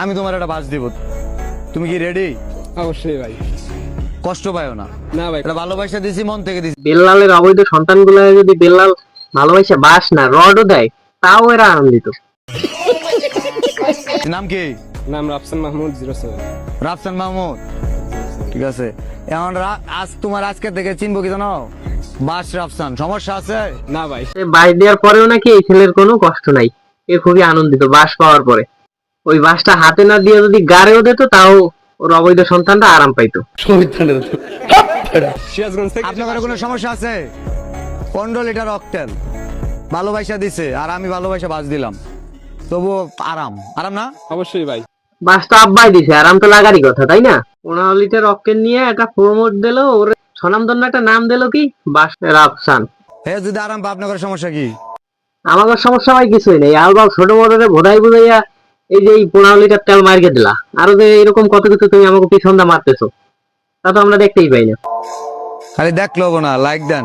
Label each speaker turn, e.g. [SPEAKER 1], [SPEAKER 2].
[SPEAKER 1] আমি তোমার একটা বাস দিব, তুমি কি রেডি?
[SPEAKER 2] অবশ্যই ভাই।
[SPEAKER 1] কষ্ট পাইও না,
[SPEAKER 2] না ভাই,
[SPEAKER 1] এটা ভালোবাসা দিছি, মন থেকে দিছি।
[SPEAKER 3] বেল্লালের অবৈধ সন্তানগুলো যদি বেল্লাল ভালোবাসে বাস না রডও দেয়, তাও এরা আনন্দিত।
[SPEAKER 1] নাম কি?
[SPEAKER 2] নাম রাফসান মাহমুদ 07।
[SPEAKER 1] রাফসান মাহমুদ, ঠিক আছে। এখন আজ তোমার আজকে থেকে চিনবো কি জানো? বাস রাফসান। সমস্যা আছে?
[SPEAKER 2] না ভাই,
[SPEAKER 3] সে বাস দেওয়ার পরেও নাকি এই ছেলের কোনো কষ্ট নাই, এ খুবই আনন্দিত বাস পাওয়ার পরে। ওই বাসটা হাতে না দিয়ে যদি গাড়েও দিত, তাও ওর অবৈধ সন্তানটা আরাম পাইতো।
[SPEAKER 2] সিরাজগঞ্জ থেকে।
[SPEAKER 1] আপনার কোনো সমস্যা আছে? 15 লিটার অকটেল ভালোবাসা দিছে, আর আমি ভালোবাসা বাস দিলাম, তবুও আরাম আরাম না?
[SPEAKER 2] অবশ্যই ভাই।
[SPEAKER 3] বাস তো আব্বাই দিছে, আরাম তো লাগারই কথা, তাই না? 15 লিটার অক্টেন নিয়ে একটা প্রমোট দিল, ওর স্বনামধন্য একটা নাম দিল কি, বাস রাফসান।
[SPEAKER 1] হে, যদি আরাম পা, আপনার সমস্যা কি?
[SPEAKER 3] আমাদের সমস্যা ভাই কিছুই নেই, আলবাল ছোট মোটরে ভোদাই বুঝাইয়া এই যে এই 15 লিটার তেল মার্কে দিলা, আরো যে এরকম কত কিছু তুমি আমাকে পিছন দা মারতেছো, তা তো আমরা দেখতেই পাই না।
[SPEAKER 1] খালি দেখলো না, লাইক দেন।